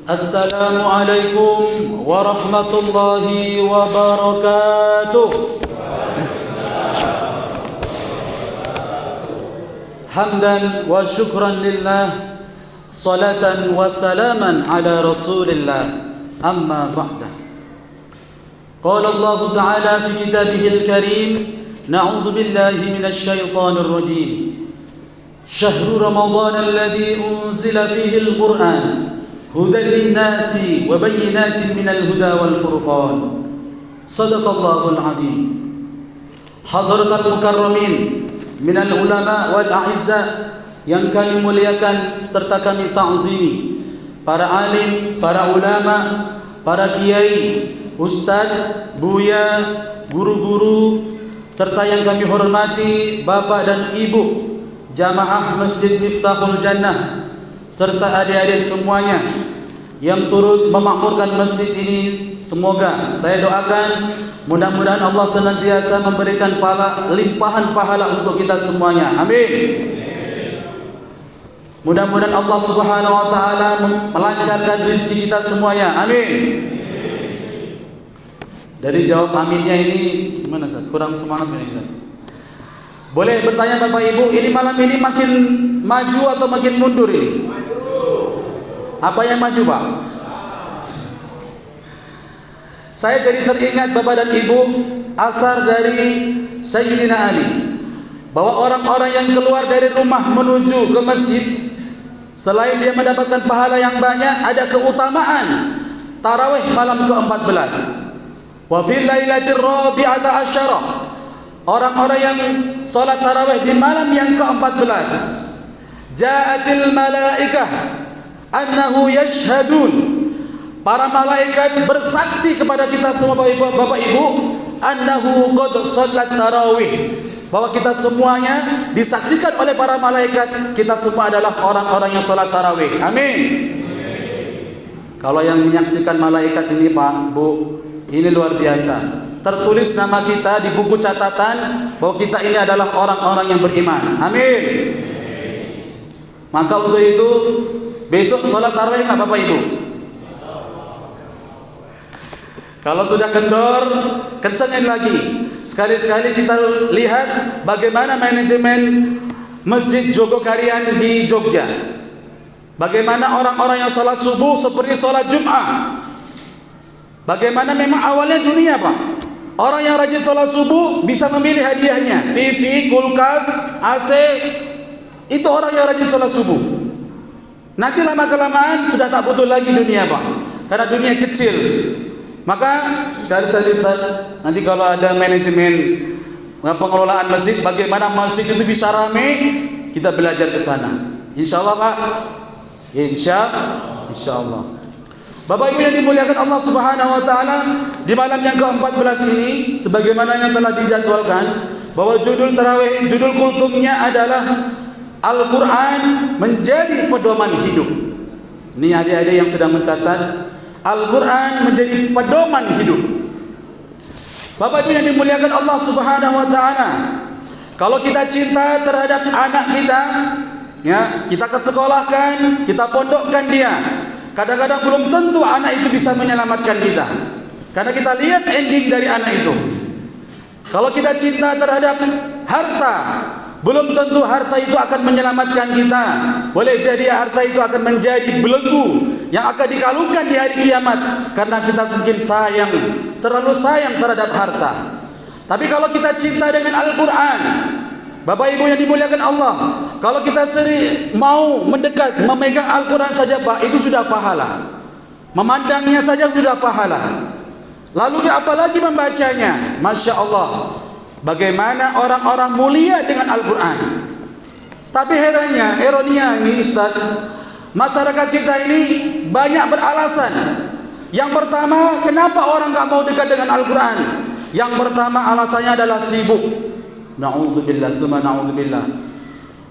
Assalamualaikum warahmatullahi wabarakatuh. Hamdan wa syukran lillah, salatan wa salaman ala rasulillah, amma ba'da. Qala Allah Ta'ala fi kitabihil karim, na'udzu billahi minasy syaithanir rajim. Syahrul Ramadan alladzi unzila fihi al-Qur'an hudan lin-nasi wa bayyinatin minal huda wal furqan. Shadaqallahul azim. Hadratul mukarramin minal ulama wal a'izza, yang kami muliakan serta kami ta'zimi, para alim, para ulama, para kiai, ustaz, buya, guru-guru, serta yang kami hormati bapak dan ibu jamaah Masjid Miftahul Jannah, serta adik-adik semuanya yang turut memakmurkan masjid ini. Semoga saya doakan mudah-mudahan Allah senantiasa memberikan limpahan pahala untuk kita semuanya. Amin. Mudah-mudahan Allah Subhanahu wa taala melancarkan rezeki kita semuanya. Amin. Dari jawab aminnya ini gimana, Ustaz? Kurang semangat ini, Ustaz. Boleh bertanya Bapak Ibu, ini malam ini makin maju atau makin mundur ini? Apa yang maju, Pak? Saya jadi teringat Bapak dan Ibu asar dari Sayyidina Ali, bahwa orang-orang yang keluar dari rumah menuju ke masjid, selain dia mendapatkan pahala yang banyak, ada keutamaan tarawih malam ke-14. Wa fil lailatir rabi'ata asyara, orang-orang yang salat tarawih di malam yang ke-14, ja'atil malaikah annahu yashhadun, para malaikat bersaksi kepada kita semua Bapak Ibu, annahu qad shalat tarawih, bahwa kita semuanya disaksikan oleh para malaikat, kita semua adalah orang-orang yang salat tarawih. Amin. Kalau yang menyaksikan malaikat ini Pak, Bu, ini luar biasa. Tertulis nama kita di buku catatan bahwa kita ini adalah orang-orang yang beriman. Amin. Maka untuk itu besok sholat tarawih nggak Bapak Ibu? Kalau sudah kendor, kencengin lagi. Sekali-sekali kita lihat bagaimana manajemen Masjid Jogokarian di Jogja. Bagaimana orang-orang yang sholat subuh seperti sholat Jum'ah. Bagaimana memang awalnya dunia Pak. Orang yang rajin sholat subuh bisa memilih hadiahnya, TV, kulkas, AC. Itu orang yang rajin sholat subuh. Nanti lama-kelamaan sudah tak butuh lagi dunia Pak, karena dunia kecil. Maka sekali-sekali Ustaz, nanti kalau ada manajemen pengelolaan masjid, bagaimana masjid itu bisa ramai, kita belajar ke sana. Insya Allah Pak. Insya Allah. Bapak Ibu yang dimuliakan Allah Subhanahu wa taala, di malam yang ke-14 ini sebagaimana yang telah dijadwalkan, bahwa judul tarawih, judul kultumnya adalah Al-Qur'an menjadi pedoman hidup. Ini adik-adik yang sedang mencatat, Al-Qur'an menjadi pedoman hidup. Bapak Ibu yang dimuliakan Allah Subhanahu wa taala, kalau kita cinta terhadap anak kita, ya, kita kesekolahkan, kita pondokkan dia, kadang-kadang belum tentu anak itu bisa menyelamatkan kita, karena kita lihat ending dari anak itu. Kalau kita cinta terhadap harta, belum tentu harta itu akan menyelamatkan kita. Boleh jadi harta itu akan menjadi belenggu yang akan dikalungkan di hari kiamat, karena kita mungkin sayang, terlalu sayang terhadap harta. Tapi kalau kita cinta dengan Al-Quran, Bapak Ibu yang dimuliakan Allah, kalau kita sering mau mendekat, memegang Al-Quran saja Pak, itu sudah pahala. Memandangnya saja sudah pahala. Lalu apalagi membacanya. Masya Allah, bagaimana orang-orang mulia dengan Al-Quran. Tapi herannya, ironinya ini Ustaz, masyarakat kita ini banyak beralasan. Yang pertama, kenapa orang gak mau dekat dengan Al-Quran? Yang pertama alasannya adalah sibuk. Na'udzubillah, summa na'udzubillah.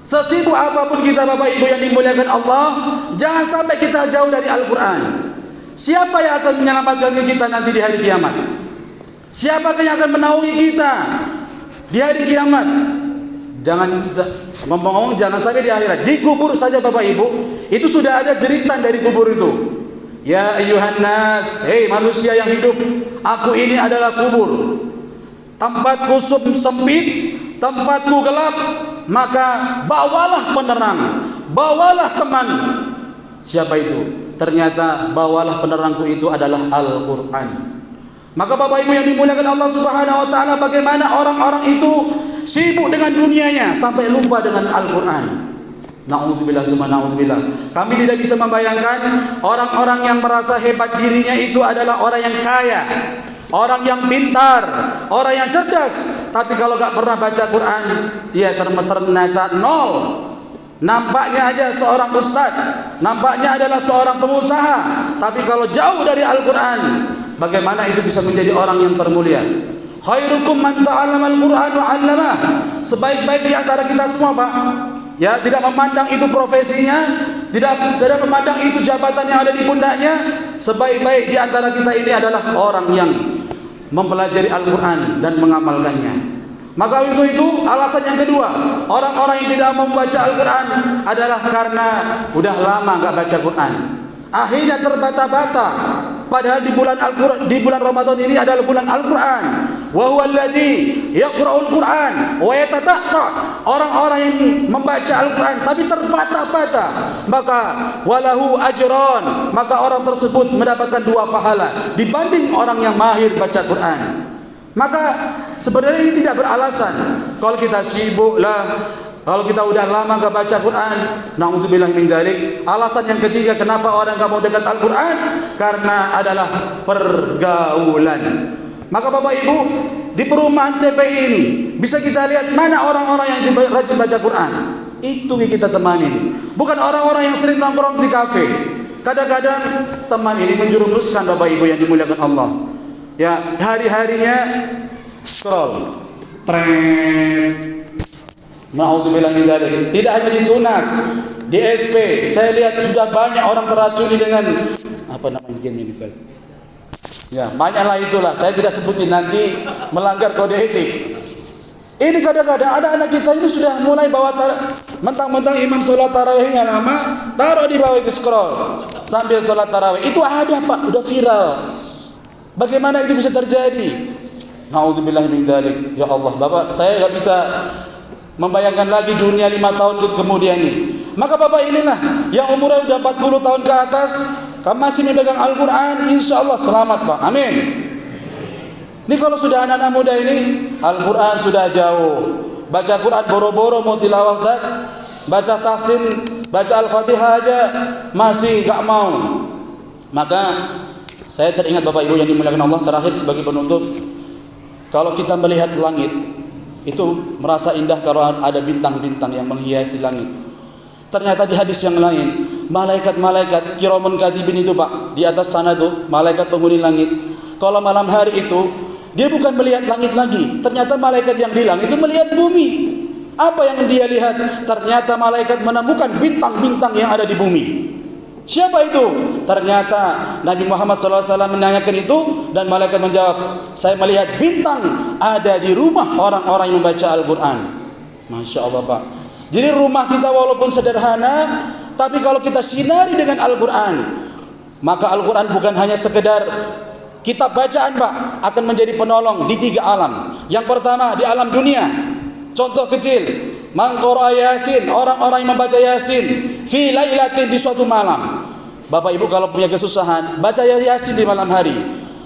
Sesibuk apapun kita Bapak Ibu yang dimuliakan Allah, jangan sampai kita jauh dari Al-Quran. Siapa yang akan menyelamatkan kita nanti di hari kiamat? Siapakah yang akan menaungi kita di hari kiamat? Jangan ngomong-ngomong, jangan sampai di akhirat, di kubur saja Bapak Ibu, itu sudah ada jeritan dari kubur itu. Ya ayyuhan nas, hei manusia yang hidup, aku ini adalah kubur. Tempatku sempit, tempatku gelap, maka bawalah penerang, bawalah teman. Siapa itu? Ternyata bawalah penerangku itu adalah Al-Quran. Maka Bapak Ibu yang dimuliakan Allah Subhanahu wa taala, bagaimana orang-orang itu sibuk dengan dunianya sampai lupa dengan Al-Quran. Na'udzubillah summa na'udzubillah. Kami tidak bisa membayangkan orang-orang yang merasa hebat dirinya itu adalah orang yang kaya, orang yang pintar, orang yang cerdas, tapi kalau gak pernah baca Quran, dia ternyata nol. Nampaknya aja seorang ustadz, nampaknya adalah seorang pengusaha, tapi kalau jauh dari Al-Quran, bagaimana itu bisa menjadi orang yang termulia? Khairukum man ta'allama al-Quran wa 'allamah. Sebaik-baik di antara kita semua, Pak, ya, tidak memandang itu profesinya, tidak memandang itu jabatan yang ada di pundaknya. Sebaik-baik di antara kita ini adalah orang yang mempelajari Al-Quran dan mengamalkannya. Maka untuk itu alasan yang kedua, orang-orang yang tidak membaca Al-Quran adalah karena udah lama nggak baca Quran. Akhirnya terbata-bata. Padahal di bulan Al-Quran, di bulan Ramadan ini adalah bulan Al-Quran. Wa huwa alladzi yaqra'ul Qur'an wa yatata'ta. Orang-orang yang membaca Al-Quran tapi terbata-bata, maka walahu ajran, maka orang tersebut mendapatkan 2 pahala dibanding orang yang mahir baca Quran. Maka sebenarnya ini tidak beralasan. Kalau kita sibuk lah, kalau kita udah lama gak baca Quran, na'udzubillah min dzalik. Alasan yang ketiga kenapa orang gak mau dekat Al-Quran, karena adalah pergaulan. Maka Bapak Ibu, di perumahan TPI ini bisa kita lihat mana orang-orang yang rajin baca Quran. Itu yang kita temani, bukan orang-orang yang sering nongkrong di kafe. Kadang-kadang teman ini menjerumuskan Bapak Ibu yang dimuliakan Allah. Ya, hari-harinya scroll, tren. Na'udzubillah min dzalik. Tidak hanya di Tunas, di SP, saya lihat sudah banyak orang teracuni dengan apa namanya game ini, Ustaz? Ya, banyaklah itulah. Saya tidak sebutin nanti melanggar kode etik. Ini kadang-kadang ada anak kita ini sudah mulai bawa mentang-mentang imam sholat tarawihnya lama, taruh di bawah itu scroll sambil sholat tarawih. Itu ada, Pak, udah viral. Bagaimana itu bisa terjadi? Na'udzubillah min dzalik. Ya Allah, Bapak, saya enggak bisa membayangkan lagi dunia 5 tahun kemudian ini. Maka Bapak inilah yang umurnya sudah 40 tahun ke atas, kamu masih memegang Al-Quran, insya Allah selamat, Pak. Amin. Ini kalau sudah anak-anak muda ini, Al-Quran sudah jauh. Baca Quran boro-boro mau tilawah, Ustaz. Baca tahsin, baca Al-Fatihah aja masih enggak mau. Maka saya teringat Bapak Ibu yang dimuliakan Allah, terakhir sebagai penutup, kalau kita melihat langit itu merasa indah kalau ada bintang-bintang yang menghiasi langit. Ternyata di hadis yang lain, malaikat-malaikat kiramun katibin itu, Pak, di atas sana tuh malaikat penghuni langit. Kalau malam hari itu dia bukan melihat langit lagi, ternyata malaikat yang bilang itu melihat bumi. Apa yang dia lihat? Ternyata malaikat menemukan bintang-bintang yang ada di bumi. Siapa itu? Ternyata Nabi Muhammad SAW menanyakan itu, dan malaikat menjawab, saya melihat bintang ada di rumah orang-orang yang membaca Al-Quran. Masya Allah, Pak. Jadi rumah kita walaupun sederhana, tapi kalau kita sinari dengan Al-Quran, maka Al-Quran bukan hanya sekedar kitab bacaan, Pak, akan menjadi penolong di 3 alam. Yang pertama di alam dunia. Contoh kecil, man qara'a Yasin, orang-orang yang membaca Yasin fi lailatin, di suatu malam. Bapak Ibu kalau punya kesusahan, baca Yasin di malam hari,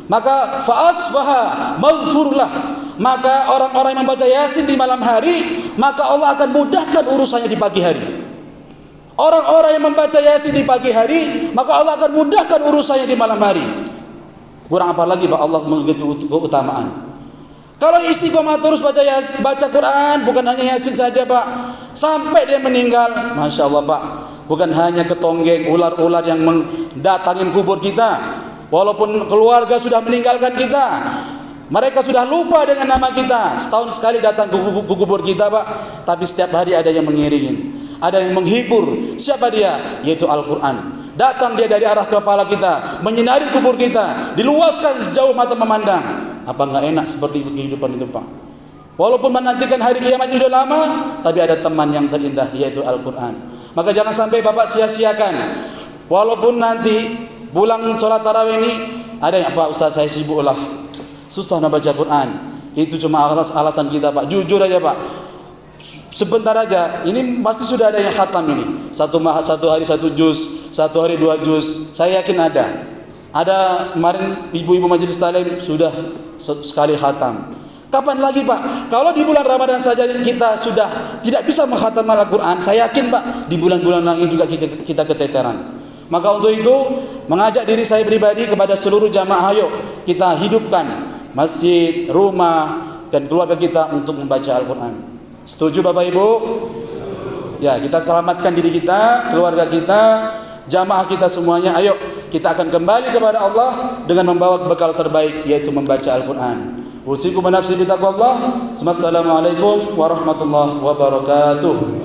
maka fa asbaha maghfurlah, maka orang-orang yang membaca Yasin di malam hari, maka Allah akan mudahkan urusannya di pagi hari. Orang-orang yang membaca Yasin di pagi hari, maka Allah akan mudahkan urusannya di malam hari. Kurang apa lagi, Pak, Allah memberikan keutamaan. Kalau istiqomah terus baca Quran, bukan hanya Yasin saja, Pak, sampai dia meninggal, Masya Allah, Pak, bukan hanya ketonggeng ular-ular yang mendatangin kubur kita, walaupun keluarga sudah meninggalkan kita, mereka sudah lupa dengan nama kita, setahun sekali datang ke kubur kita, Pak, tapi setiap hari ada yang mengiringin, ada yang menghibur. Siapa dia? Yaitu Al-Quran. Datang dia dari arah kepala kita, menyinari kubur kita, diluaskan sejauh mata memandang. Apa enggak enak seperti kehidupan itu, Pak? Walaupun menantikan hari kiamat sudah lama, tapi ada teman yang terindah, yaitu Al-Quran. Maka jangan sampai Bapak sia-siakan. Walaupun nanti pulang sholat tarawih ini ada yang, Pak Ustaz saya sibuk lah, susah nak baca Quran. Itu cuma alasan kita Pak, jujur aja Pak, sebentar aja, ini pasti sudah ada yang khatam ini, satu hari 1 juz, 1 hari 2 juz, saya yakin ada kemarin ibu-ibu majelis taklim sudah sekali khatam. Kapan lagi Pak? Kalau di bulan Ramadan saja kita sudah tidak bisa mengkhatam Al-Quran, saya yakin Pak di bulan-bulan lain juga kita keteteran. Maka untuk itu mengajak diri saya pribadi kepada seluruh jamaah, ayo kita hidupkan masjid, rumah dan keluarga kita untuk membaca Al-Quran. Setuju Bapak Ibu? Ya, kita selamatkan diri kita, keluarga kita, jamaah kita semuanya. Ayo kita akan kembali kepada Allah dengan membawa bekal terbaik, yaitu membaca Al-Quran. Usikum nafsi bitaqwallah. Wassalamualaikum warahmatullahi wabarakatuh.